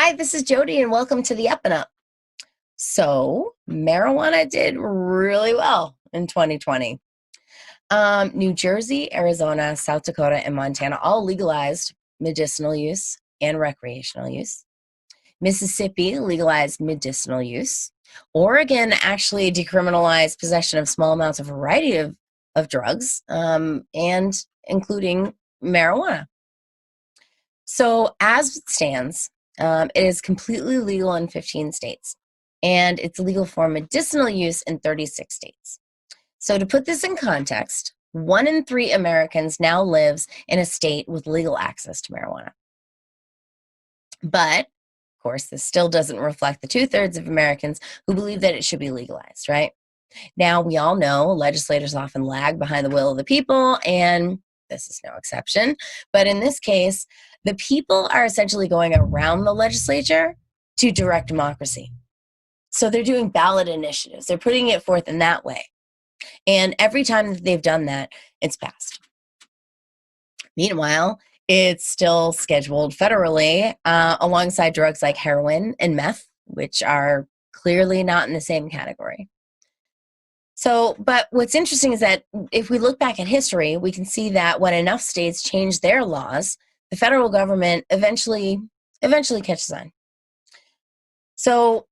Hi, this is Jodi, and welcome to the Up and Up. So, marijuana did really well in 2020. New Jersey, Arizona, South Dakota, and Montana all legalized medicinal use and recreational use. Mississippi legalized medicinal use. Oregon actually decriminalized possession of small amounts of a variety of drugs, and including marijuana. So, as it stands, it is completely legal in 15 states, and it's legal for medicinal use in 36 states. So, to put this in context, 1 in 3 Americans now lives in a state with legal access to marijuana. But, of course, this still doesn't reflect the 2/3 of Americans who believe that it should be legalized, right? Now, we all know legislators often lag behind the will of the people, and this is no exception. But in this case, the people are essentially going around the legislature to direct democracy. So they're doing ballot initiatives. They're putting it forth in that way. And every time that they've done that, it's passed. Meanwhile, it's still scheduled federally alongside drugs like heroin and meth, which are clearly not in the same category. So, but what's interesting is that if we look back at history, we can see that when enough states change their laws, the federal government eventually catches on. So,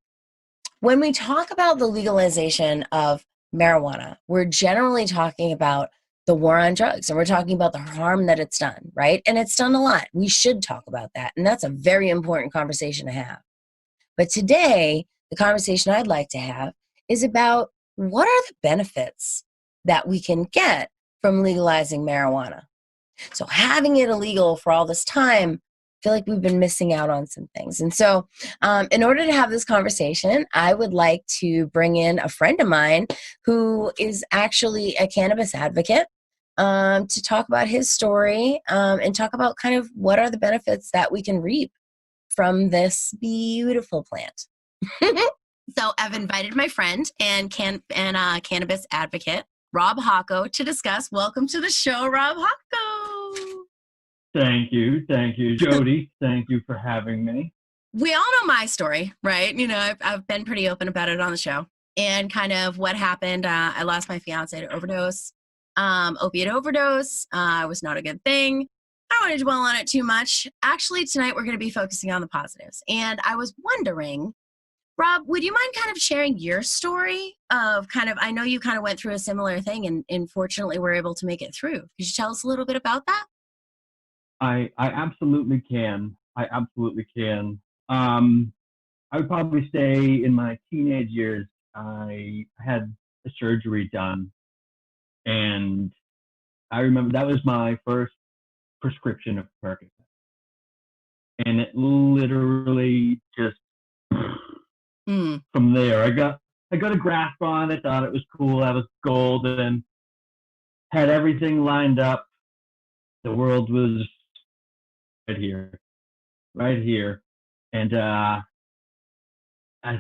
when we talk about the legalization of marijuana, we're generally talking about the war on drugs, and we're talking about the harm that it's done, right? And it's done a lot. We should talk about that, and that's a very important conversation to have. But today, the conversation I'd like to have is about what are the benefits that we can get from legalizing marijuana. So having it illegal for all this time, I feel like we've been missing out on some things. And so in order to have this conversation, I would like to bring in a friend of mine who is actually a cannabis advocate to talk about his story and talk about kind of what are the benefits that we can reap from this beautiful plant. So I've invited my friend and cannabis advocate, Rob Hawco, to discuss. Welcome to the show, Rob Hawco. Thank you, Jodi. Thank you for having me. We all know my story, right? You know, I've been pretty open about it on the show and kind of what happened. I lost my fiance to overdose, opiate overdose. It was not a good thing. I don't want to dwell on it too much. Actually, tonight we're going to be focusing on the positives. And I was wondering, Rob, would you mind kind of sharing your story of kind of, I know you kind of went through a similar thing and fortunately were able to make it through. Could you tell us a little bit about that? I absolutely can. I would probably say in my teenage years, I had a surgery done. And I remember that was my first prescription of Percocet. And it literally just from there, I got a grasp on it, thought it was cool, I was golden, had everything lined up. The world was right here. And I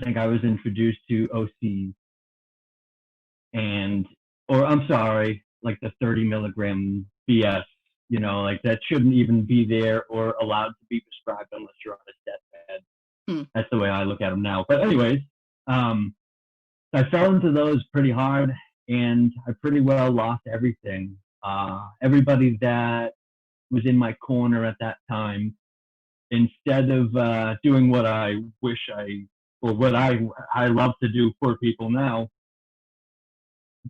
think I was introduced to OCs or I'm sorry, like the 30 milligram BS, like that shouldn't even be there or allowed to be prescribed unless you're on a deathbed. That's the way I look at them now. But anyways, I fell into those pretty hard, and I pretty well lost everything. Everybody that was in my corner at that time, instead of doing what I wish what I love to do for people now,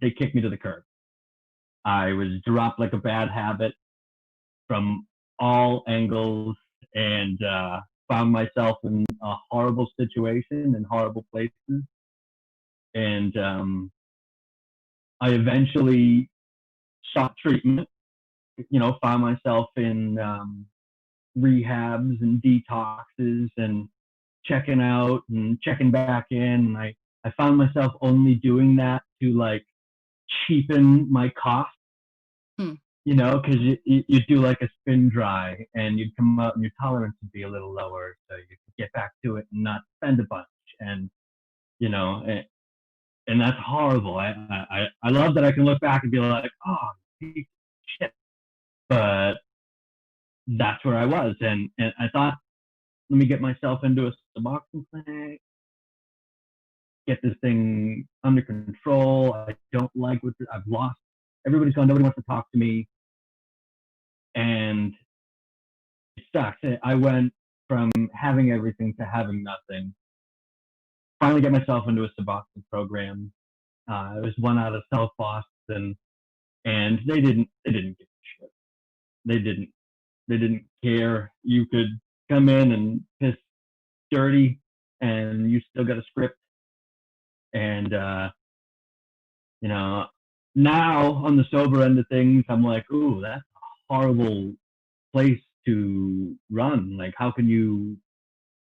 they kicked me to the curb. I was dropped like a bad habit from all angles, and found myself in a horrible situation in horrible places. And I eventually sought treatment, found myself in rehabs and detoxes and checking out and checking back in. And I found myself only doing that to like cheapen my cost, because you do like a spin dry and you'd come out and your tolerance would be a little lower so you could get back to it and not spend a bunch. And, and that's horrible. I love that I can look back and be like, oh, shit. But that's where I was. And I thought let me get myself into a Suboxone clinic, get this thing under control. I don't like what I've lost. Everybody's gone. Nobody wants to talk to me, and it sucks. I went from having everything to having nothing. Finally, get myself into a Suboxone program. It was one out of South Boston, and they didn't give a shit. They didn't care. You could come in and piss dirty, and you still got a script. And you know, now on the sober end of things, I'm like, ooh, that's a horrible place to run. Like, how can you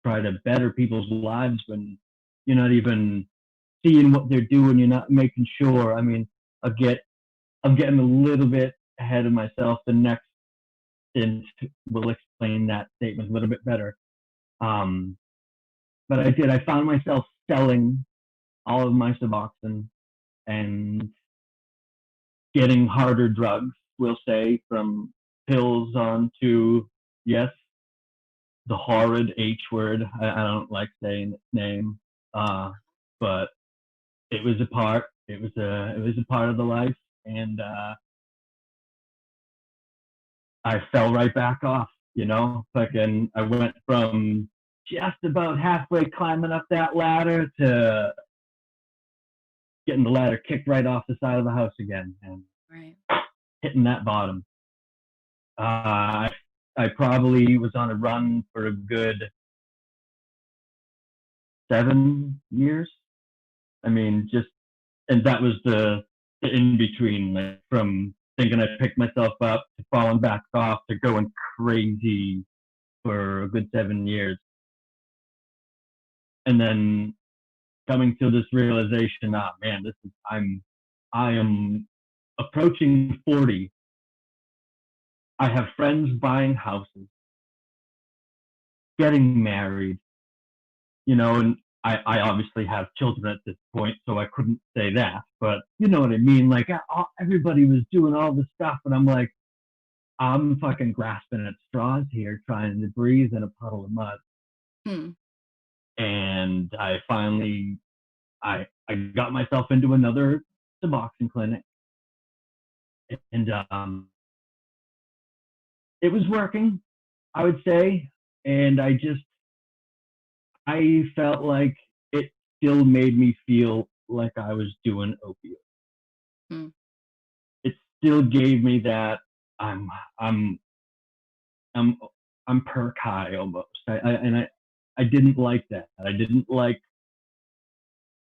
try to better people's lives when you're not even seeing what they're doing? You're not making sure. I mean, I'm getting a little bit ahead of myself. The next stint will explain that statement a little bit better. But I found myself selling all of my Suboxone and getting harder drugs, we'll say, from pills on to, yes, the horrid H word. I don't like saying its name, but it was a part. It was a part of the life, and I fell right back off. Fucking, I went from just about halfway climbing up that ladder to getting the ladder kicked right off the side of the house again, and hitting that bottom. I probably was on a run for a good 7 years. I mean, and that was the in between, like from thinking I picked myself up to falling back off to going crazy for a good 7 years. And then coming to this realization, man, I am approaching 40. I have friends buying houses, getting married, and I obviously have children at this point, so I couldn't say that, but you know what I mean? Like, everybody was doing all this stuff, and I'm like, I'm fucking grasping at straws here, trying to breathe in a puddle of mud. And I finally, I got myself into another Suboxone clinic, and it was working, I would say, and I felt like it still made me feel like I was doing opioids. It still gave me that I'm perk high almost. I didn't like that. I didn't like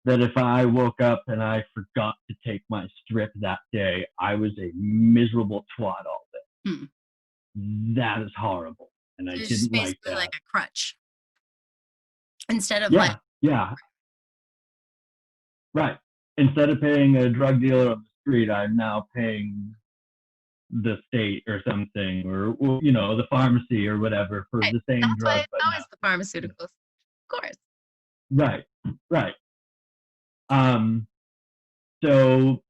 that if I woke up and I forgot to take my strip that day, I was a miserable twat all day. That is horrible, and I didn't like that. Like a crutch instead of right. Instead of paying a drug dealer on the street, I'm now paying the state or something, or the pharmacy or whatever for the same drug. But now it's the pharmaceuticals, of course. Right. So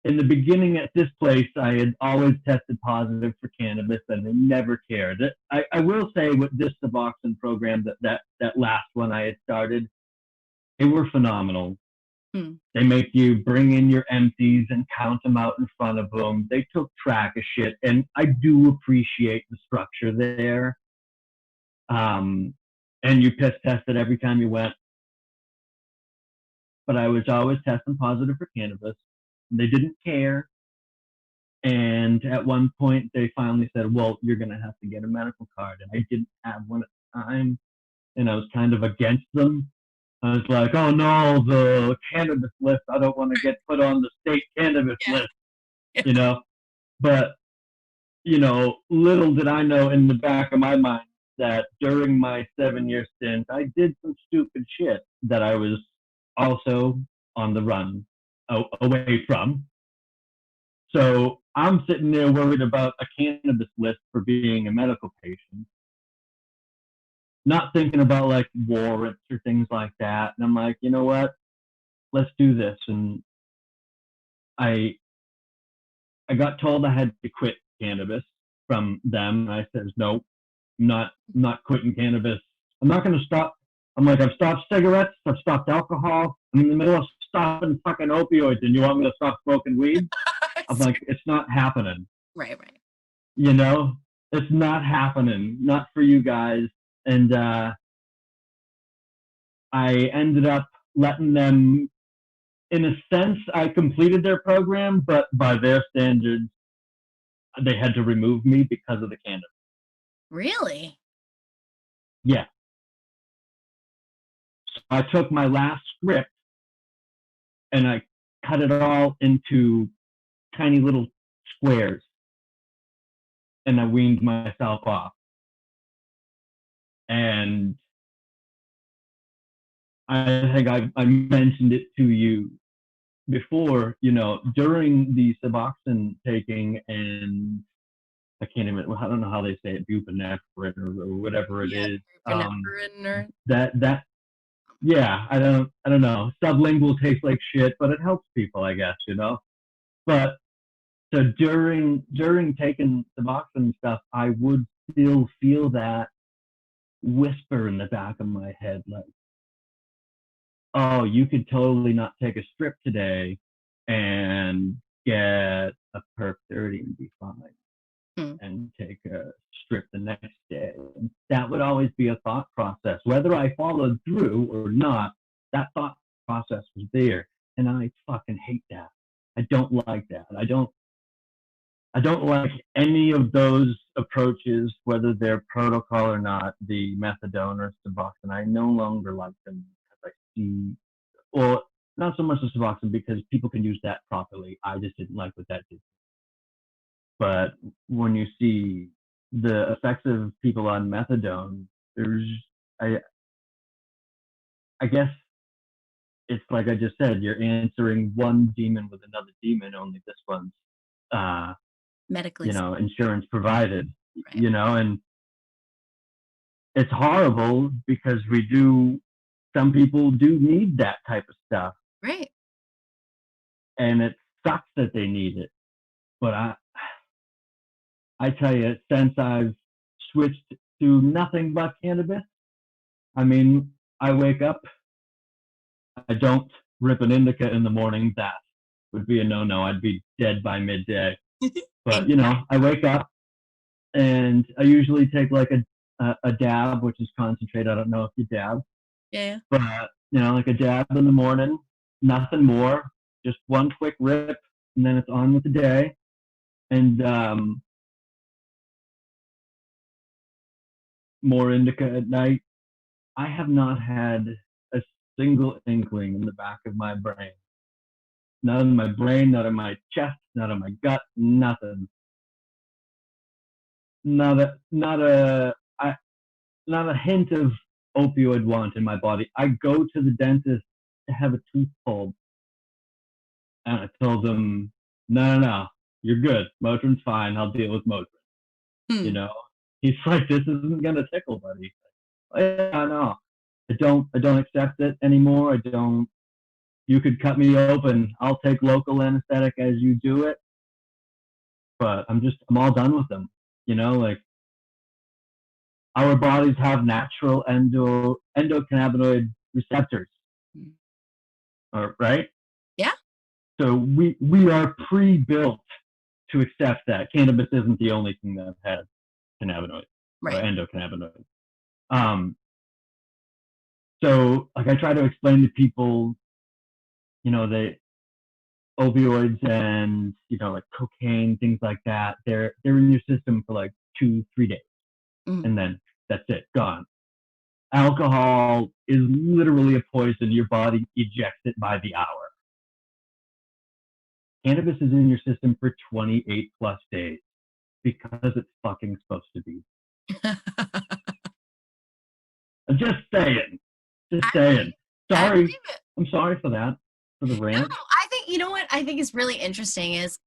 in the beginning at this place, I had always tested positive for cannabis, and they never cared. I will say with this Suboxone program, that last one I had started, they were phenomenal. They make you bring in your empties and count them out in front of them. They took track of shit, and I do appreciate the structure there. And you piss tested every time you went. But I was always testing positive for cannabis. They didn't care. And at one point, they finally said, well, you're going to have to get a medical card. And I didn't have one at the time. And I was kind of against them. I was like, oh no, the cannabis list. I don't want to get put on the state cannabis list, But, little did I know in the back of my mind that during my 7-year stint, I did some stupid shit that I was also on the run away from. So I'm sitting there worried about a cannabis list for being a medical patient, not thinking about like warrants or things like that. And I'm like, you know what? Let's do this. And I got told I had to quit cannabis from them. And I said, no, not quitting cannabis. I'm not going to stop. I'm like, I've stopped cigarettes. I've stopped alcohol. I'm in the middle of stopping fucking opioids, and you want me to stop smoking weed? I'm like, it's not happening. Right. You know, it's not happening. Not for you guys. And I ended up letting them, in a sense, I completed their program, but by their standards, they had to remove me because of the cannabis. Really? Yeah. So I took my last script and I cut it all into tiny little squares, and I weaned myself off. And I think I mentioned it to you before, you know, during the Suboxone taking, and I can't even, I don't know how they say it, buprenorphine or whatever it is. That yeah, I don't know. Sublingual tastes like shit, but it helps people, I guess, you know. But so during taking Suboxone stuff, I would still feel that whisper in the back of my head, like, oh, you could totally not take a strip today and get a perp 30 and be fine, and take a strip the next day. And that would always be a thought process. Whether I followed through or not, that thought process was there. And I fucking hate that. I don't like that. I don't like any of those approaches, whether they're protocol or not, the methadone or Suboxone. I no longer like them because I see, well, not so much the Suboxone because people can use that properly. I just didn't like what that did. But when you see the effects of people on methadone, there's, I guess it's like I just said, you're answering one demon with another demon, only this one's medically, you know, insurance provided, right. You know, and it's horrible because some people do need that type of stuff. Right. And it sucks that they need it. But I tell you, since I've switched to nothing but cannabis, I mean, I wake up, I don't rip an indica in the morning. That would be a no-no. I'd be dead by midday. But, you know, I wake up and I usually take like a dab, which is concentrate. I don't know if you dab. Yeah. But, you know, like a dab in the morning, nothing more, just one quick rip, and then it's on with the day. And more indica at night. I have not had a single inkling in the back of my brain. Not in my brain, not in my chest, not in my gut, nothing. Not a hint of opioid want in my body. I go to the dentist to have a tooth pulled, and I told them, no, you're good. Motrin's fine. I'll deal with Motrin. You know, he's like, this isn't gonna tickle, buddy. Yeah, no, I don't accept it anymore. I don't. You could cut me open. I'll take local anesthetic as you do it. But I'm all done with them. You know, like, our bodies have natural endocannabinoid receptors. Right? Yeah. So we are pre-built to accept that cannabis isn't the only thing that has cannabinoids, right, or endocannabinoids. So like I try to explain to people, you know, the opioids and, you know, like cocaine, things like that, they're in your system for like 2-3 days, and then that's it, gone. Alcohol is literally a poison. Your body ejects it by the hour. Cannabis is in your system for 28 plus days because it's fucking supposed to be. I'm just saying. Sorry. I'm sorry for that, for the rant. No, I think, you know what I think is really interesting is,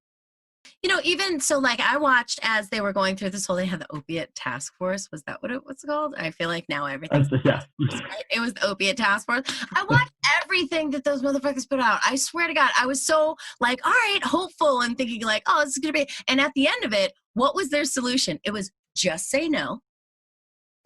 you know, even so, like I watched as they were going through this whole, they had the opiate task force. Was that what's it called? I feel like now everything's yeah. Right? It was the opiate task force. I watched everything that those motherfuckers put out. I swear to God, I was so like, all right, hopeful and thinking like, oh, this is going to be. And at the end of it, what was their solution? It was just say no.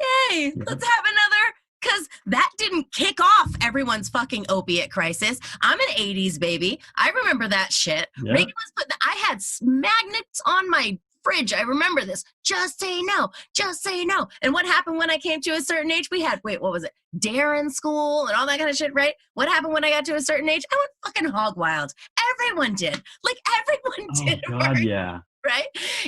Yay, let's have another, because that didn't kick off everyone's fucking opiate crisis. I'm an 80s baby. I remember that shit. Yeah. Reagan was putting, I had magnets on my fridge. I remember this. Just say no. Just say no. And what happened when I came to a certain age? We had, what was it? Dare in school and all that kind of shit, right? What happened when I got to a certain age? I went fucking hog wild. Everyone did. Like, everyone did. Oh, God, right? yeah. Right?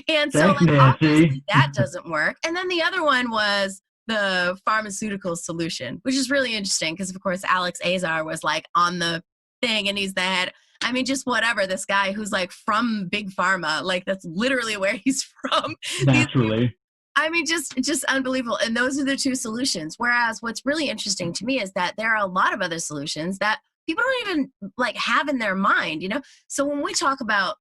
And Thanks, so, like, obviously that Nancy. doesn't work. And then the other one was the pharmaceutical solution, which is really interesting because, of course, Alex Azar was like on the thing and he's the head. I mean, just whatever, this guy who's like from Big Pharma, like that's literally where he's from. Naturally. I mean, just unbelievable. And those are the two solutions. Whereas what's really interesting to me is that there are a lot of other solutions that people don't even like have in their mind, you know? So when we talk about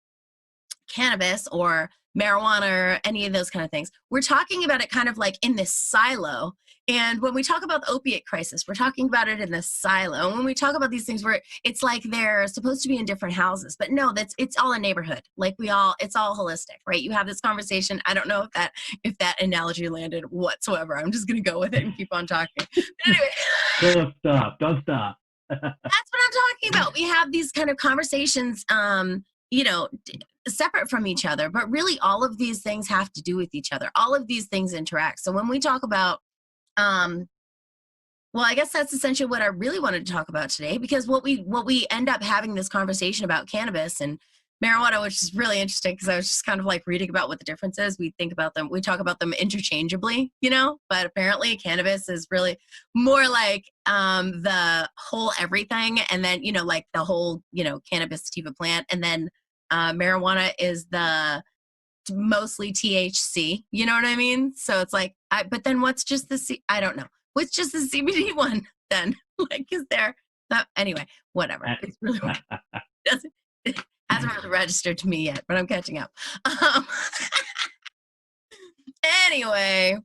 cannabis or marijuana or any of those kind of things, we're talking about it kind of like in this silo. And when we talk about the opiate crisis, we're talking about it in this silo. And when we talk about these things where it's like they're supposed to be in different houses, but no, it's all a neighborhood. Like it's all holistic, right? You have this conversation. I don't know if that analogy landed whatsoever. I'm just going to go with it and keep on talking. But anyway. Don't stop. That's what I'm talking about. We have these kind of conversations, separate from each other, but really all of these things have to do with each other. All of these things interact. So when we talk about, well, I guess that's essentially what I really wanted to talk about today, because what we end up having this conversation about cannabis and marijuana, which is really interesting because I was just kind of like reading about what the difference is. We talk about them interchangeably, but apparently cannabis is really more like the whole everything. And then, like the whole, cannabis sativa plant. And then marijuana is the mostly THC, you know what I mean? So it's like, but then what's just I don't know. What's just the CBD one then? Like, is there, anyway, whatever. It's really it hasn't really registered to me yet, but I'm catching up. Anyway,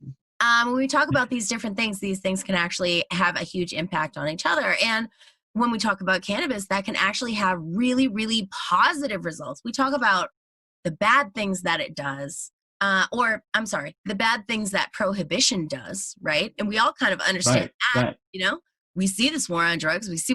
when we talk about these different things, these things can actually have a huge impact on each other. And when we talk about cannabis, that can actually have really, really positive results. We talk about the bad things that it does, the bad things that prohibition does, right? And we all kind of understand that, we see this war on drugs. We see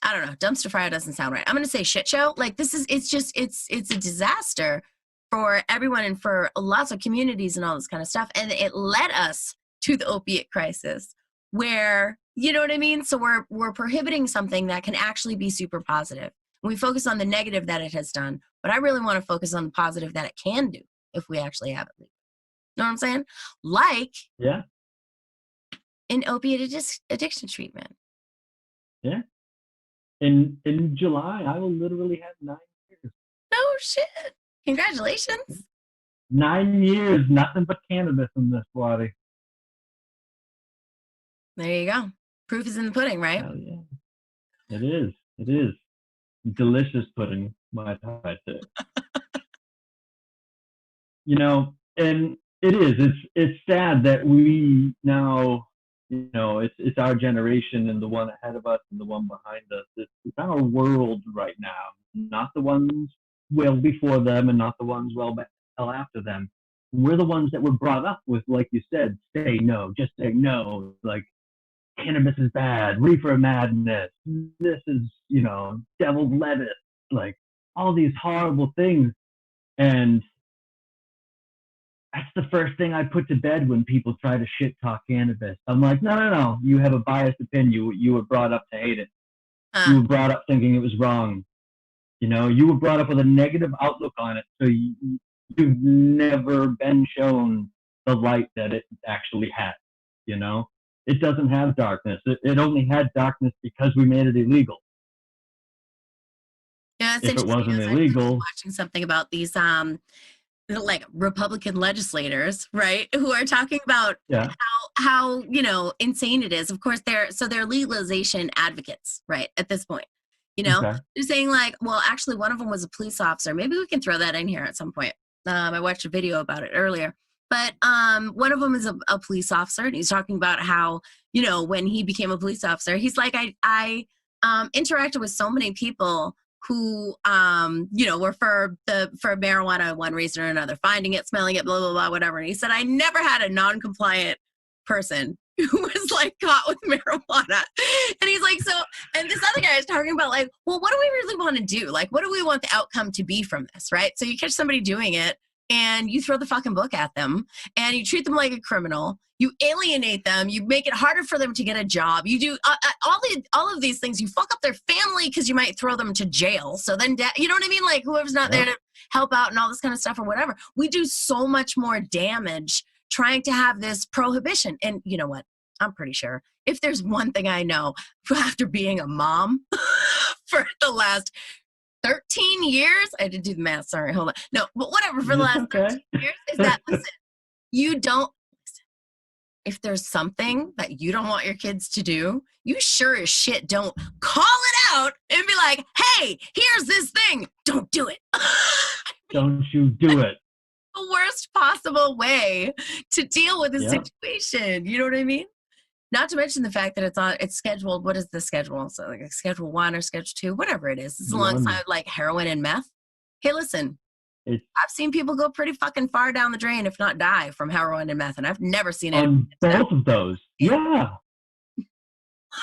I don't know, dumpster fire doesn't sound right. I'm going to say shit show. Like it's a disaster for everyone and for lots of communities and all this kind of stuff. And it led us to the opiate crisis where, you know what I mean? So we're prohibiting something that can actually be super positive. We focus on the negative that it has done, but I really want to focus on the positive that it can do if we actually have it legal. Know what I'm saying? Like, yeah, in opiate addiction treatment. Yeah. In July, I will literally have 9 years. No shit. Congratulations. 9 years, nothing but cannabis in this body. There you go. Proof is in the pudding, right? Hell yeah. It is. Delicious pudding, might I say. And it is. It's sad that we now, it's our generation and the one ahead of us and the one behind us. It's our world right now, not the ones well before them and not the ones well after them. We're the ones that were brought up with, like you said, say no, just say no. Like, cannabis is bad, reefer madness, this is, deviled lettuce, like all these horrible things. And that's the first thing I put to bed when people try to shit talk cannabis. I'm like, no, you have a biased opinion. You were brought up to hate it. You were brought up thinking it was wrong. You were brought up with a negative outlook on it. So you've never been shown the light that it actually has, It doesn't have darkness. It only had darkness because we made it illegal. Yeah, it's if it wasn't illegal. I was watching something about these like Republican legislators, right, who are talking about how insane it is. Of course, they're legalization advocates, right, at this point. They're saying like, well, actually, one of them was a police officer. Maybe we can throw that in here at some point. I watched a video about it earlier. But one of them is a police officer, and he's talking about how, when he became a police officer, he's like, I interacted with so many people who, were for marijuana one reason or another, finding it, smelling it, blah, blah, blah, whatever. And he said, I never had a non-compliant person who was like caught with marijuana. And he's like, so, and this other guy is talking about like, well, what do we really want to do? Like, what do we want the outcome to be from this, right? So you catch somebody doing it and you throw the fucking book at them and you treat them like a criminal. You alienate them. You make it harder for them to get a job. You do all of these things. You fuck up their family because you might throw them to jail. So then, you know what I mean? Like whoever's not there to help out and all this kind of stuff or whatever. We do so much more damage trying to have this prohibition. And you know what? I'm pretty sure if there's one thing I know after being a mom for the last 13 years, I did do the math, sorry, hold on. No, but whatever, for the last 13 years is that, listen, if there's something that you don't want your kids to do, you sure as shit don't call it out and be like, hey, here's this thing. Don't do it. Don't you do it. The worst possible way to deal with a situation. You know what I mean? Not to mention the fact that it's scheduled. What is the schedule? So like a schedule 1 or schedule 2, whatever it is. It's alongside like heroin and meth. Hey, listen, I've seen people go pretty fucking far down the drain, if not die, from heroin and meth, and I've never seen it. On both of those, yeah.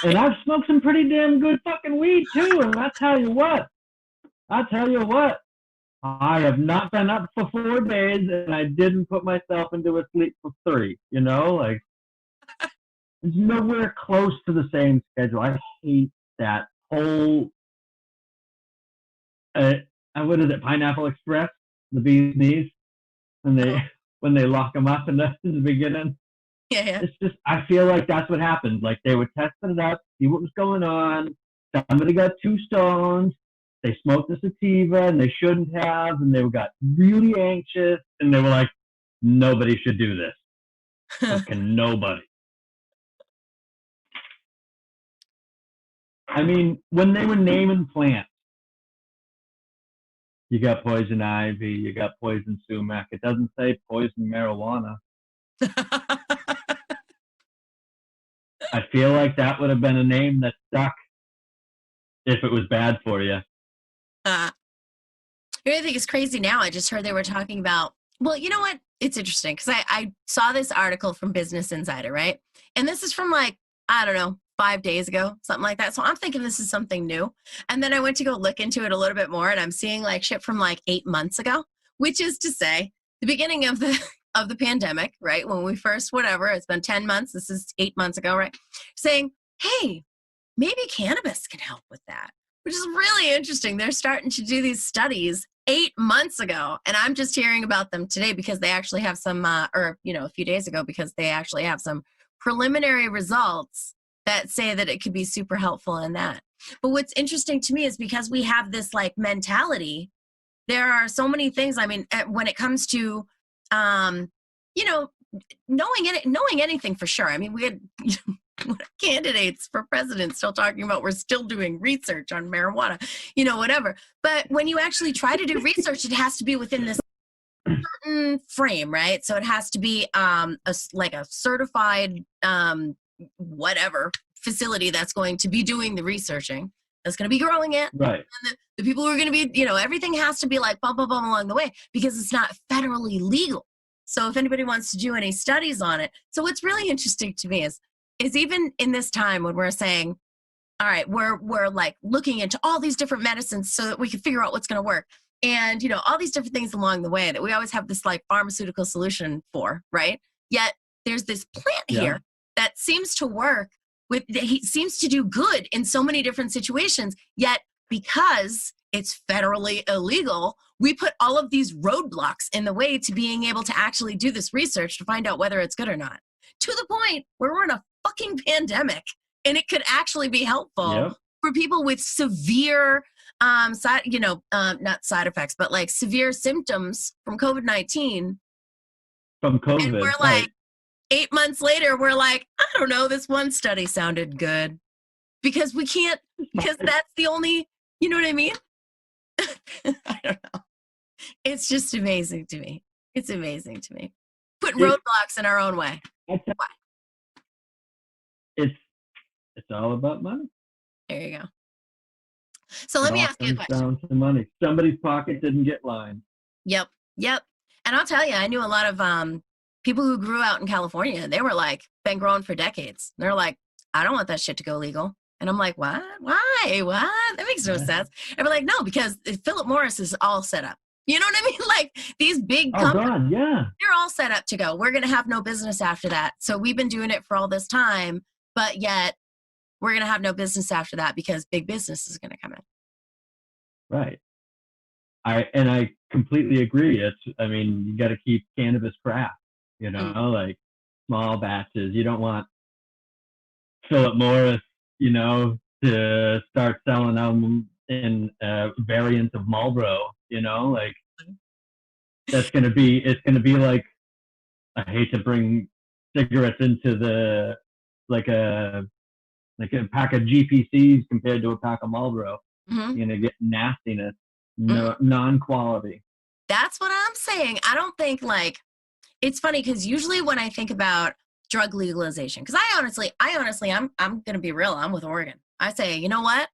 And I've smoked some pretty damn good fucking weed too, and I tell you what, I have not been up for 4 days, and I didn't put myself into a sleep for 3. You know, like it's nowhere close to the same schedule. I hate that whole. What is it? Pineapple Express, the bee's knees, and when they lock them up in the beginning. Yeah. It's just, I feel like that's what happened. Like they were testing it out, see what was going on. Somebody got 2 stones. They smoked a sativa and they shouldn't have, and they got really anxious, and they were like, nobody should do this. Fucking nobody. I mean, when they were naming plants, you got poison ivy, you got poison sumac. It doesn't say poison marijuana. I feel like that would have been a name that stuck if it was bad for you. I think it's crazy now. I just heard they were talking about, well, you know what? It's interesting because I saw this article from Business Insider, right? And this is from like, I don't know, 5 days ago, something like that. So I'm thinking this is something new. And then I went to go look into it a little bit more, and I'm seeing like shit from like 8 months ago, which is to say the beginning of the pandemic, right? When we first, whatever, it's been 10 months. This is 8 months ago, right? Saying, hey, maybe cannabis can help with that, which is really interesting. They're starting to do these studies 8 months ago, and I'm just hearing about them today because they actually have some, a few days ago, because they actually have some preliminary results that say that it could be super helpful in that. But what's interesting to me is because we have this like mentality, there are so many things. I mean, when it comes to, knowing anything for sure. I mean, we had candidates for president still talking about we're still doing research on marijuana, whatever. But when you actually try to do research, it has to be within this certain frame, right? So it has to be a certified whatever facility that's going to be doing the researching, that's going to be growing it. Right. And the people who are going to be, everything has to be like bum, bum, bum along the way because it's not federally legal. So if anybody wants to do any studies on it. So what's really interesting to me is even in this time when we're saying, all right, we're like looking into all these different medicines so that we can figure out what's going to work. And, all these different things along the way that we always have this like pharmaceutical solution for, right? Yet there's this plant here that seems to work he seems to do good in so many different situations. Yet because it's federally illegal, we put all of these roadblocks in the way to being able to actually do this research to find out whether it's good or not. To the point where we're in a fucking pandemic and it could actually be helpful for people with severe not side effects, but like severe symptoms from COVID-19. From COVID. And we're like, 8 months later, we're like, I don't know, this one study sounded good. Because we can't, because that's the only, you know what I mean? I don't know. It's just amazing to me. It's amazing to me. Put roadblocks in our own way. Why? It's all about money. There you go. So It let me all ask you a comes question. down to money. Somebody's pocket didn't get lined. Yep. And I'll tell you, I knew a lot of people who grew out in California. They were like, been growing for decades. They're like, I don't want that shit to go legal. And I'm like, what? Why? What? That makes no sense. And we're like, no, because Philip Morris is all set up. You know what I mean? Like these big companies, God, yeah. they're all set up to go. We're going to have no business after that. So we've been doing it for all this time, but yet we're going to have no business after that because big business is going to come in. Right. I completely agree. I mean, you got to keep cannabis craft, like small batches. You don't want Philip Morris, to start selling them in variants of Marlboro, like it's going to be like, I hate to bring cigarettes into like a pack of GPCs compared to a pack of Marlboro. Mm-hmm. You're going to get nastiness, non-quality. That's what I'm saying. I don't think it's funny because usually when I think about drug legalization, because I honestly, I'm going to be real. I'm with Oregon. I say, you know what?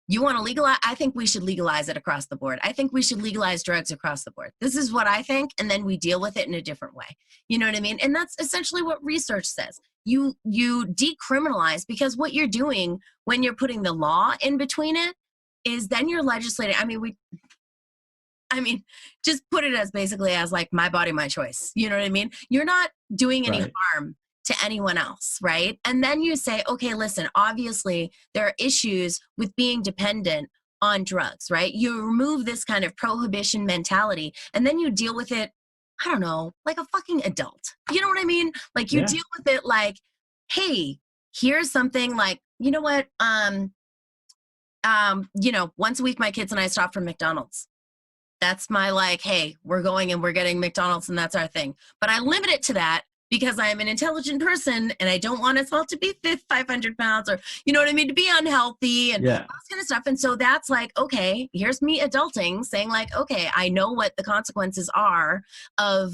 You want to legalize? I think we should legalize it across the board. I think we should legalize drugs across the board. This is what I think. And then we deal with it in a different way. You know what I mean? And that's essentially what research says. You decriminalize, because what you're doing when you're putting the law in between it is then you're legislating. I mean, just put it as basically as like my body, my choice. You know what I mean? You're not doing any harm to anyone else, right? And then you say, okay, listen, obviously there are issues with being dependent on drugs, right? You remove this kind of prohibition mentality and then you deal with it, I don't know, like a fucking adult. You know what I mean? Like you deal with it like, hey, here's something like, you know what? Once a week my kids and I stop from McDonald's. That's my like, hey, we're going and we're getting McDonald's and that's our thing. But I limit it to that because I'm an intelligent person and I don't want us all to be 500 pounds or, you know what I mean, to be unhealthy and all this kind of stuff. And so that's like, okay, here's me adulting saying like, okay, I know what the consequences are of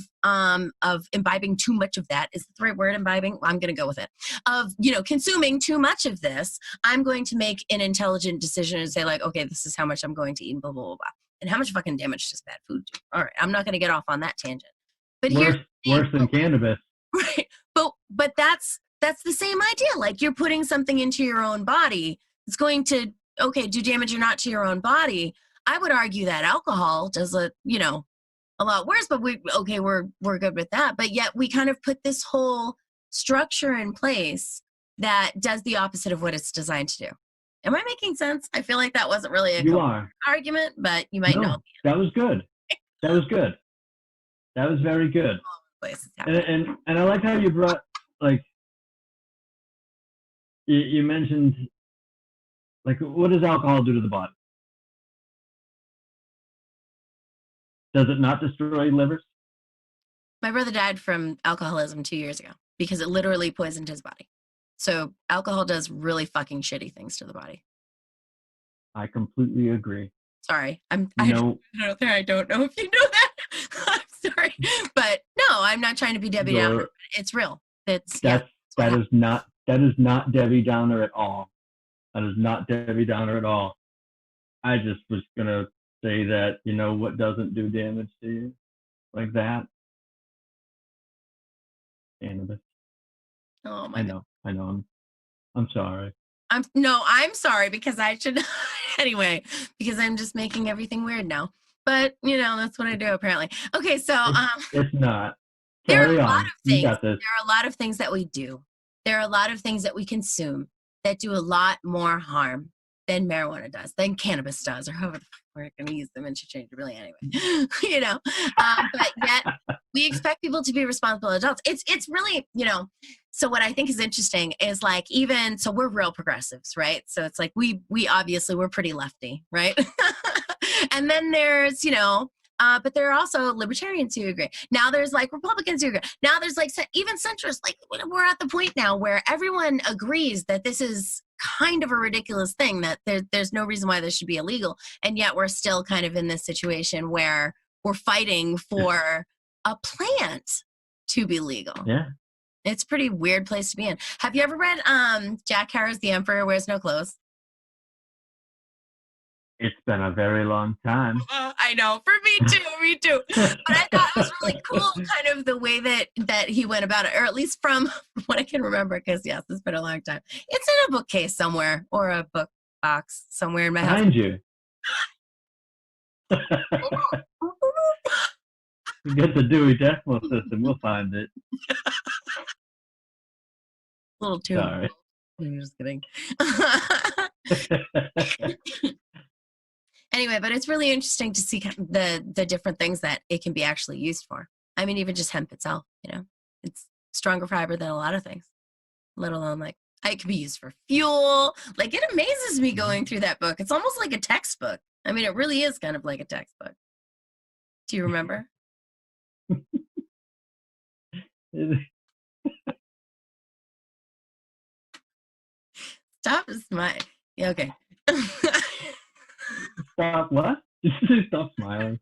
imbibing too much of that. Is the right word, imbibing? I'm going to go with it. Of, consuming too much of this. I'm going to make an intelligent decision and say like, okay, this is how much I'm going to eat, blah, blah, blah, blah. And how much fucking damage does bad food do? All right, I'm not going to get off on that tangent. But worse than cannabis. Right. But that's the same idea. Like you're putting something into your own body. It's going to, do damage or not to your own body. I would argue that alcohol does a lot worse, but we're good with that. But yet we kind of put this whole structure in place that does the opposite of what it's designed to do. Am I making sense? I feel like that wasn't really a argument, but you might know. That was good. That was good. That was very good. And I like how you brought, like, you mentioned, like, what does alcohol do to the body? Does it not destroy livers? My brother died from alcoholism 2 years ago because it literally poisoned his body. So alcohol does really fucking shitty things to the body. I completely agree. Sorry. I don't know if you know that. I'm sorry. But no, I'm not trying to be Debbie Downer. It's real. That is not Debbie Downer at all. That is not Debbie Downer at all. I just was gonna say that, what doesn't do damage to you like that? Cannabis. Oh my God. I know. I'm sorry. I'm sorry because I should anyway, because I'm just making everything weird now. But that's what I do apparently. Okay, so it's not. Carry on. You got this. There are a lot of things that we do. There are a lot of things that we consume that do a lot more harm than marijuana does, than cannabis does, or however the fuck we're going to use them interchangeably anyway. But yet we expect people to be responsible adults. It's really, so what I think is interesting is like, even, so we're real progressives, right? So it's like, we obviously we're pretty lefty, right? And then there's, but there are also libertarians who agree. Now there's like Republicans who agree. Now there's like even centrists. Like we're at the point now where everyone agrees that this is kind of a ridiculous thing, that there's no reason why this should be illegal. And yet we're still kind of in this situation where we're fighting for a plant to be legal. Yeah. It's a pretty weird place to be in. Have you ever read Jack Harrow's The Emperor Wears No Clothes? It's been a very long time. I know, for me too. But I thought it was really cool, kind of the way that he went about it, or at least from what I can remember, because yes, it's been a long time. It's in a bookcase somewhere, or a book box somewhere in my house. Behind you. We get the Dewey Decimal System. We'll find it. A little too. Sorry. I'm just kidding. Anyway, but it's really interesting to see the different things that it can be actually used for. I mean, even just hemp itself, it's stronger fiber than a lot of things, let alone like it can be used for fuel. Like, it amazes me going through that book. It's almost like a textbook. I mean, it really is kind of like a textbook. Do you remember? Stop smiling. Yeah, okay. Stop what? Stop smiling.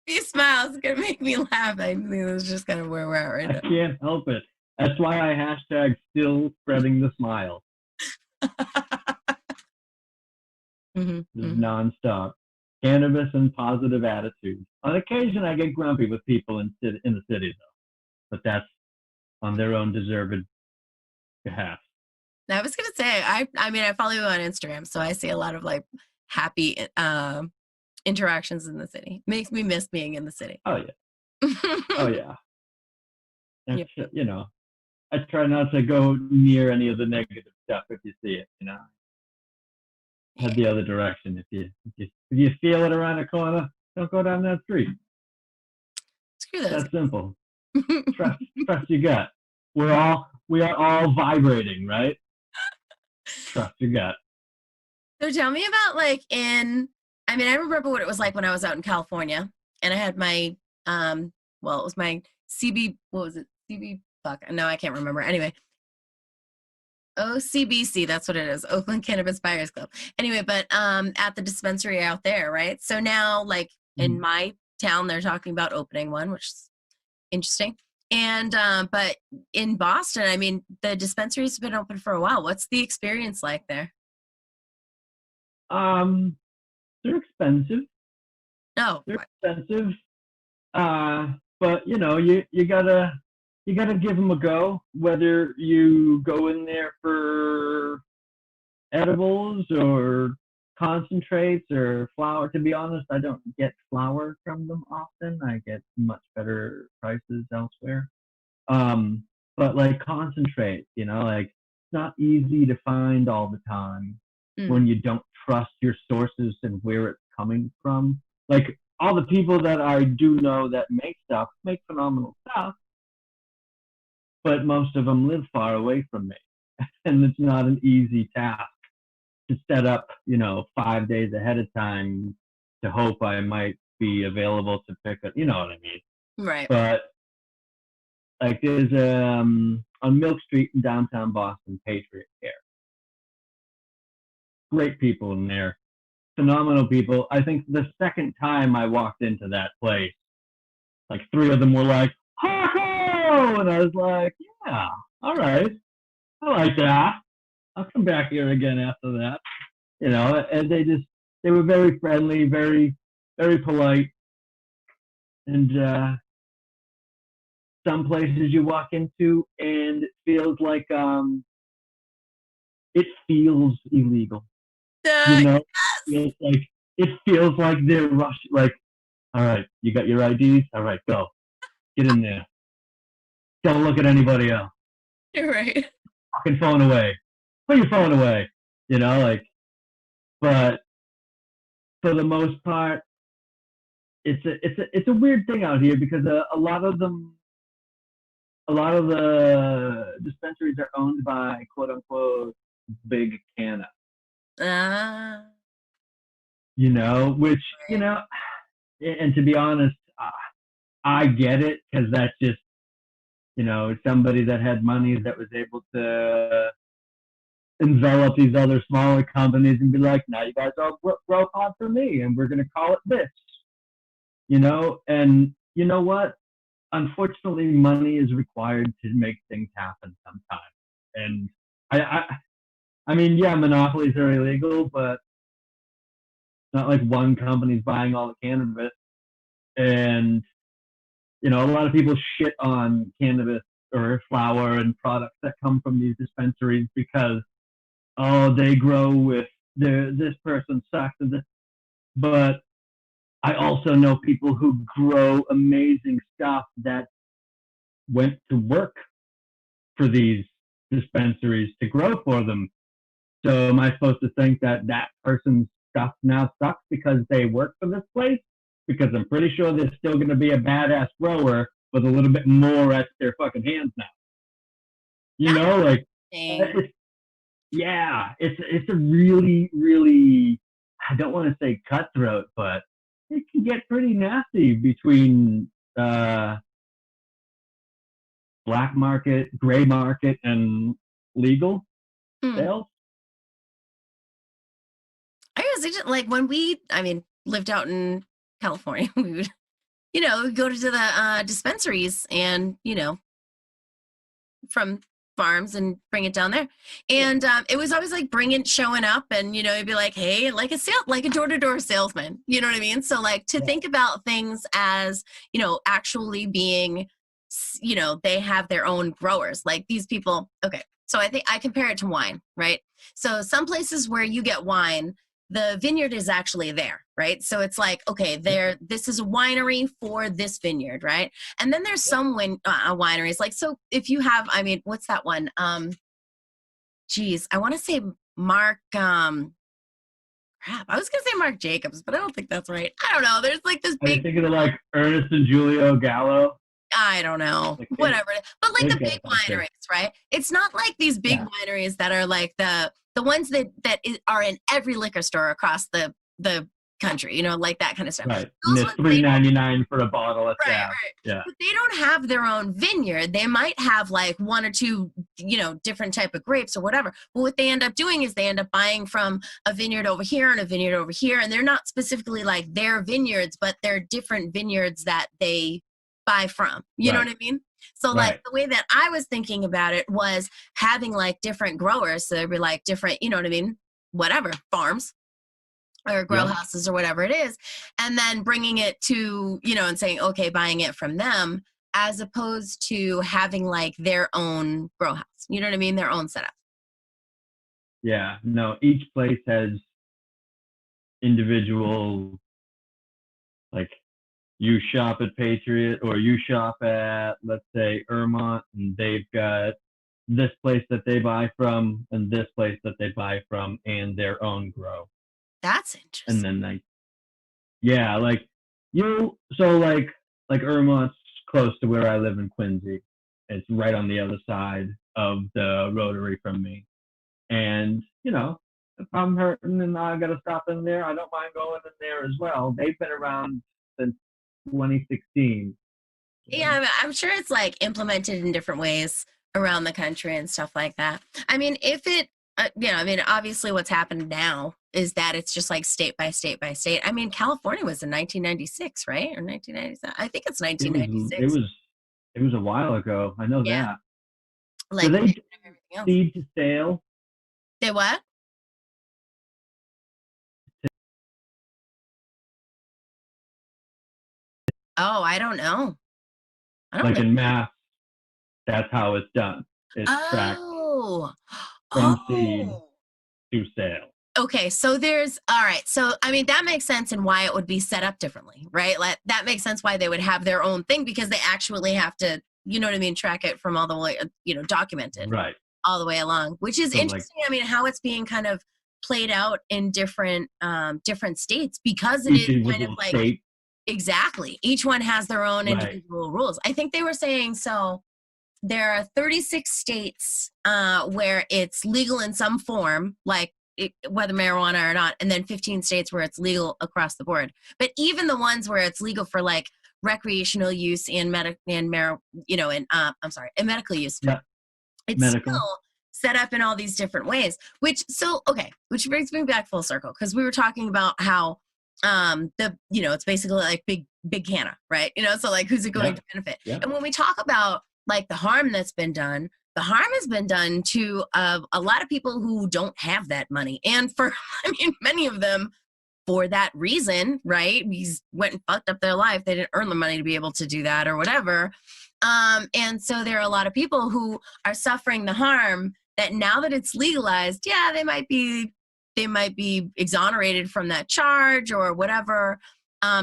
You smile, it's gonna make me laugh. I think that's just kind of where we're at right now. I can't help it. That's why I hashtag still spreading the smile. Nonstop. Cannabis and positive attitudes. On occasion, I get grumpy with people in the city, though. But that's on their own deserved behalf. I was gonna say, I mean, I follow you on Instagram, so I see a lot of like happy interactions in the city. Makes me miss being in the city. Oh yeah. Oh yeah. That's, I try not to go near any of the negative stuff if you see it. Head the other direction. If you feel it around the corner, don't go down that street. Screw those. That's simple. Trust your gut. We are all vibrating, right? Trust your gut. So tell me about I remember what it was like when I was out in California and I had my, it was my CB, what was it? CB, fuck, no, I can't remember. Anyway, OCBC, that's what it is, Oakland Cannabis Buyers Club. Anyway, but at the dispensary out there, right? So now, like, in my town, they're talking about opening one, which is interesting. And, but in Boston, I mean, the dispensary's been open for a while. What's the experience like there? They're expensive. No, they're expensive. But you gotta give them a go. Whether you go in there for edibles or concentrates or flower. To be honest, I don't get flower from them often. I get much better prices elsewhere. But like concentrates, like it's not easy to find all the time when you don't trust your sources and where it's coming from. Like all the people that I do know that make phenomenal stuff, but most of them live far away from me. And it's not an easy task to set up, 5 days ahead of time to hope I might be available to pick up, you know what I mean? Right. But like there's on Milk Street in downtown Boston, Patriot Care. Great people in there. Phenomenal people. I think the second time I walked into that place, like 3 of them were like, Hawco! And I was like, yeah, all right. I like that. I'll come back here again after that. And they were very friendly, very, very polite. And some places you walk into and it feels like it feels illegal. Yes. It feels like they're rushing. Like, all right, you got your IDs? All right, go. Get in there. Don't look at anybody else. You're right. Fucking phone away. Put your phone away. But for the most part, it's a weird thing out here because a lot of the dispensaries are owned by quote unquote big canna. Which and to be honest, I get it because that's just somebody that had money that was able to envelop these other smaller companies and be like, now you guys all grow pot for me and we're going to call it this. And you know what? Unfortunately, money is required to make things happen sometimes. And I mean, yeah, monopolies are illegal, but not like one company's buying all the cannabis. And, you know, a lot of people shit on cannabis or flower and products that come from these dispensaries because, oh, they grow with this person sucks and this. But I also know people who grow amazing stuff that went to work for these dispensaries to grow for them. So am I supposed to think that that person's stuff now sucks because they work for this place? Because I'm pretty sure they're still going to be a badass grower with a little bit more at their fucking hands now. You know, like, it's a really, really, I don't want to say cutthroat, but it can get pretty nasty between black market, gray market, and legal sales. I guess like when lived out in California, we would, you know, go to the dispensaries and, you know, from farms and bring it down there. And it was always like showing up and, you know, you'd be like, hey, like a door-to-door salesman, you know what I mean? So like to think about things as, you know, actually being, you know, they have their own growers, like these people. Okay. So I think I compare it to wine, right? So some places where you get wine, the vineyard is actually there, right? So it's like, okay, this is a winery for this vineyard, right? And then there's some wineries, like, so if you have, I mean, what's that one? Geez, I want to say Mark, crap, I was going to say Mark Jacobs, but I don't think that's right. I don't know. There's like this big. Are you thinking of like Ernest and Julio Gallo? I don't know, like whatever. But like the big wineries, right? It's not like these big wineries that are like the ones that are in every liquor store across the country, you know, like that kind of stuff. Right. And it's $3.99 for a bottle of right. Yeah. But they don't have their own vineyard. They might have like one or two, you know, different type of grapes or whatever. But what they end up doing is they end up buying from a vineyard over here and a vineyard over here. And they're not specifically like their vineyards, but they're different vineyards that they buy from, you know what I mean? So like the way that I was thinking about it was having like different growers. So there'd be like different, you know what I mean? Whatever, farms or grow houses or whatever it is. And then bringing it to, you know, and saying, okay, buying it from them as opposed to having like their own grow house. You know what I mean? Their own setup. Yeah, no, each place has individual, like, you shop at Patriot or you shop at, let's say, Ermont, and they've got this place that they buy from and this place that they buy from and their own grow. That's interesting. And then like Ermont's close to where I live in Quincy. It's right on the other side of the rotary from me. And, you know, if I'm hurting and I got to stop in there, I don't mind going in there as well. They've been around since 2016. Yeah, I'm sure it's like implemented in different ways around the country and stuff like that. I mean, if it, obviously what's happened now is that it's just like state by state by state. I mean, California was in 1996, right? Or 1997. I think it's 1996. It was a while ago. I know that. Like, do they seed to sale? They what? Oh, I don't know. Like in Mass, that's how it's done. It's tracked from seed to sale. Okay, so all right. So, I mean, that makes sense and why it would be set up differently, right? Like, that makes sense why they would have their own thing because they actually have to, you know what I mean, track it from all the way, you know, documented. Right. All the way along, which is interesting. Like, I mean, how it's being kind of played out in different states because it is kind of like state. Exactly. Each one has their own individual rules. I think they were saying so. There are 36 states where it's legal in some form, like whether marijuana or not, and then 15 states where it's legal across the board. But even the ones where it's legal for like recreational use and medical use. Yeah. It's still set up in all these different ways, which brings me back full circle because we were talking about how it's basically like big canna, right? You know, so like who's it going to benefit? Yeah. And when we talk about like the harm that's been done, the harm has been done to a lot of people who don't have that money, and for many of them for that reason, right? He's went and fucked up their life. They didn't earn the money to be able to do that or whatever. And so there are a lot of people who are suffering the harm that now that it's legalized, yeah, they might be exonerated from that charge or whatever.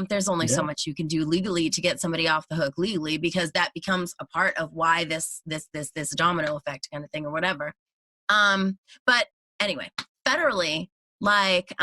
There's only so much you can do legally to get somebody off the hook legally, because that becomes a part of why this domino effect kind of thing or whatever. But anyway, federally, like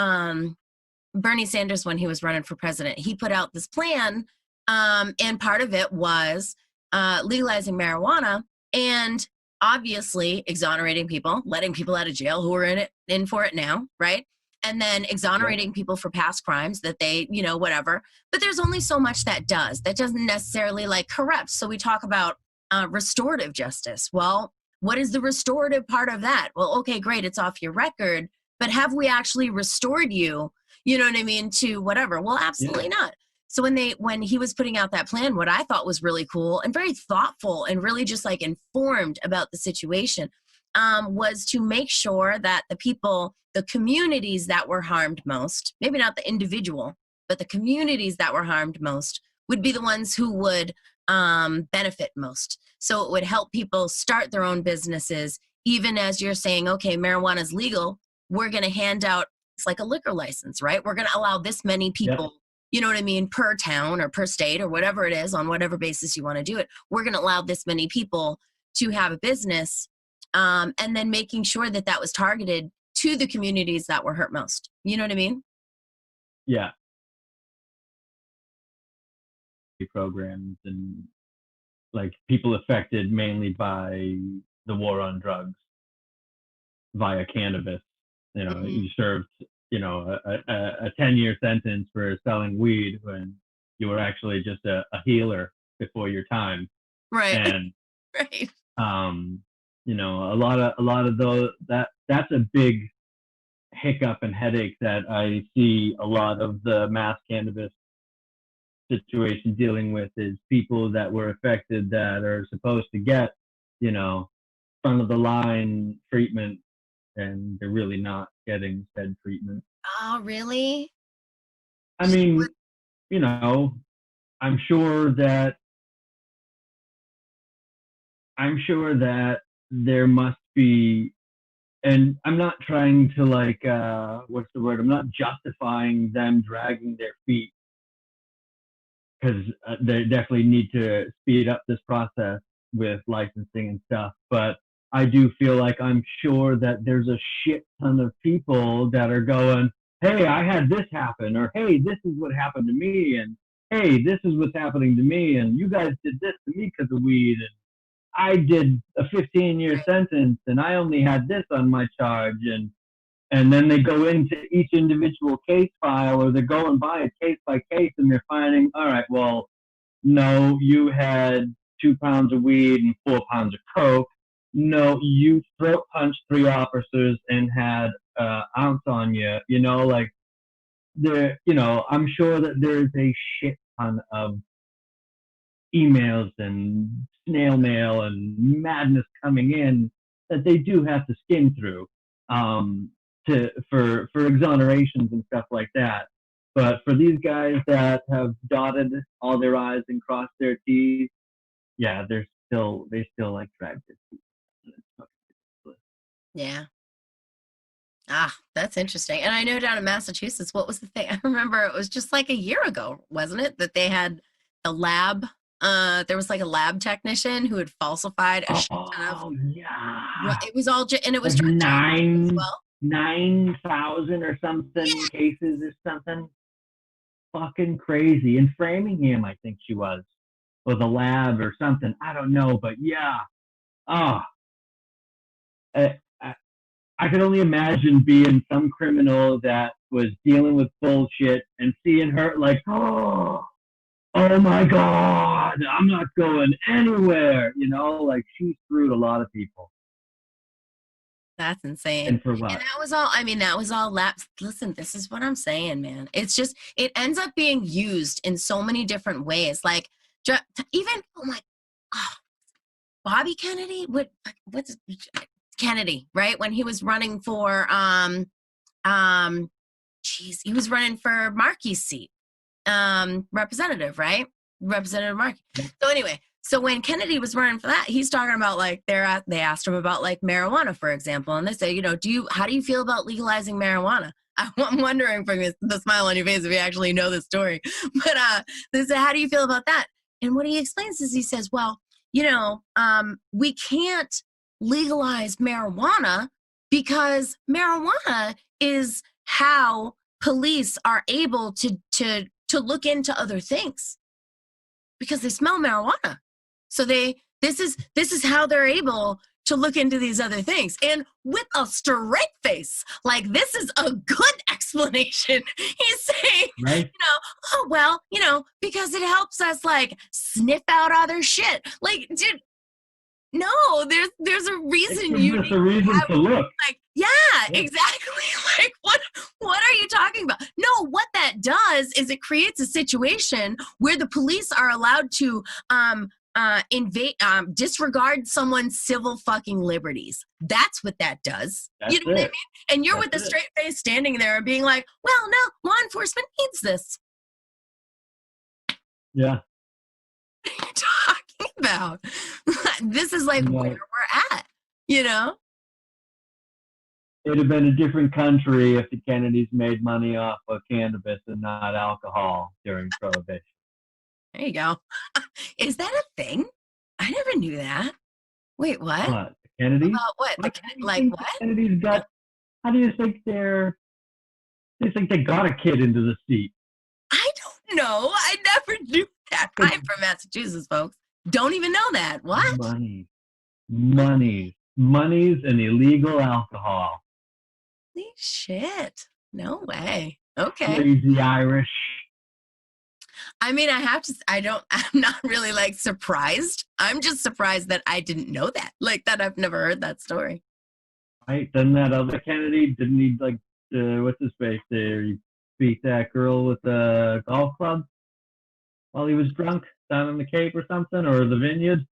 Bernie Sanders, when he was running for president, he put out this plan, and part of it was legalizing marijuana and obviously exonerating people, letting people out of jail who are in for it now, right? And then exonerating people for past crimes that they, whatever. But there's only so much that does. That doesn't necessarily like corrupt. So we talk about restorative justice. Well, what is the restorative part of that? Well, okay, great, it's off your record, but have we actually restored you? You know what I mean? To whatever. Well, absolutely not. So when he was putting out that plan, what I thought was really cool and very thoughtful and really just like informed about the situation, was to make sure that the communities that were harmed most, maybe not the individual, but the communities that were harmed most would be the ones who would benefit most. So it would help people start their own businesses, even as you're saying, okay, marijuana is legal. We're going to hand out, it's like a liquor license, right? We're going to allow this many people, you know what I mean, per town or per state or whatever it is, on whatever basis you want to do it. We're going to allow this many people to have a business, and then making sure that that was targeted to the communities that were hurt most. You know what I mean? Yeah. Programs and like people affected mainly by the war on drugs via cannabis. You served, a 10-year sentence for selling weed when you were actually just a healer before your time. Right. And right. A lot of those, that's a big hiccup and headache that I see a lot of the mass cannabis situation dealing with, is people that were affected that are supposed to get, front of the line treatment, and they're really not getting said treatment. Oh, really? I mean, I'm sure that there must be, and I'm not trying to like, what's the word? I'm not justifying them dragging their feet, because they definitely need to speed up this process with licensing and stuff. But I do feel like I'm sure that there's a shit ton of people that are going, hey, I had this happen, or hey, this is what happened to me, and hey, this is what's happening to me, and you guys did this to me because of weed, and I did a 15-year sentence, and I only had this on my charge, and then they go into each individual case file, or they're going by it case by case, and they're finding, all right, well, no, you had 2 pounds of weed and 4 pounds of coke. No, you throat punched 3 officers and had ounce on you. I'm sure that there's a shit ton of emails and snail mail and madness coming in that they do have to skim through. For exonerations and stuff like that. But for these guys that have dotted all their I's and crossed their T's, yeah, they still like drag their feet. Yeah. Ah, that's interesting. And I know down in Massachusetts, what was the thing? I remember it was just like a year ago, wasn't it? That they had a lab. There was like a lab technician who had falsified a shit ton of. Yeah. It was all, and it was like as well. 9,000 or something cases or something. Fucking crazy. In Framingham, I think she was, or the lab or something. I don't know, but yeah. I could only imagine being some criminal that was dealing with bullshit and seeing her like, oh my God, I'm not going anywhere. Like she screwed a lot of people. That's insane. And for what? And that was all laps. Listen, this is what I'm saying, man. It's just, it ends up being used in so many different ways. Like even, Bobby Kennedy, what's Kennedy, right? When he was running for, he was running for Markey's seat, representative, right? Representative Markey. So anyway, so when Kennedy was running for that, he's talking about like they asked him about like marijuana, for example, and they say, how do you feel about legalizing marijuana? I'm wondering from the smile on your face if you actually know the story. But they said, how do you feel about that? And what he explains is he says, well, we can't legalize marijuana because marijuana is how police are able to look into other things because they smell marijuana. So this is how they're able to look into these other things. And with a straight face, like, this is a good explanation. He's saying, right. Oh, well, because it helps us like sniff out other shit. Like, dude, no, there's a reason you need a reason to look. Like, yeah, exactly. Like, what are you talking about? No, what that does is it creates a situation where the police are allowed to disregard someone's civil fucking liberties. That's what that does. That's you know what I mean? And you're with a straight face standing there being like, well, no, law enforcement needs this. Yeah. What are you talking about? This is like where we're at, It'd have been a different country if the Kennedys made money off of cannabis and not alcohol during Prohibition. There you go. Is that a thing? I never knew that. Wait, what? What? The Kennedys? About what? What? What? Kennedys got, how do you think they got a kid into the seat? I don't know. I never knew that. I'm from Massachusetts, folks. Don't even know that. What? Monies and illegal alcohol. Holy shit. No way. Okay. Crazy Irish. I mean, I'm not really like surprised. I'm just surprised that I didn't know that. Like, that I've never heard that story. Right. Then that other Kennedy, didn't he like, what's his face there? He beat that girl with the golf club while he was drunk down in the Cape or something, or the Vineyard.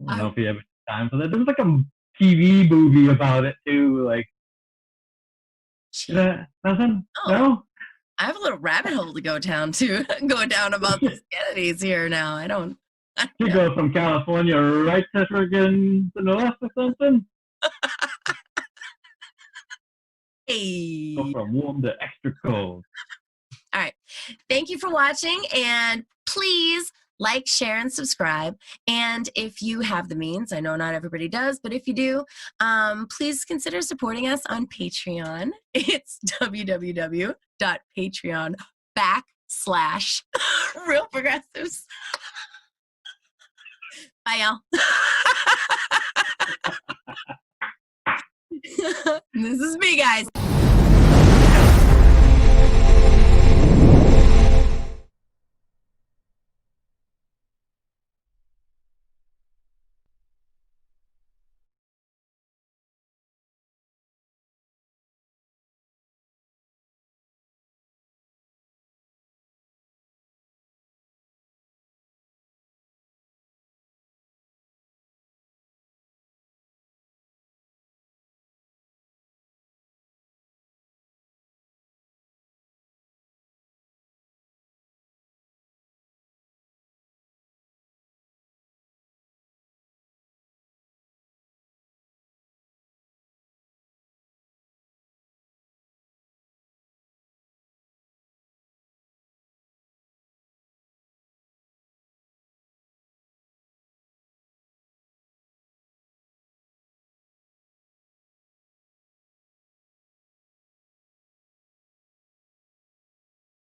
I don't know if you have time for that. There was like a TV movie about it too. Like, nothing? Oh, no? I have a little rabbit hole to go down about these Kennedys here now. I don't You go from California right to friggin' the north or something? Hey. Go from warm to extra cold. All right. Thank you for watching, and please like, share, and subscribe. And if you have the means, I know not everybody does, but if you do, please consider supporting us on Patreon. It's www.patreon.com/Real Progressives. Bye, y'all. This is me, guys.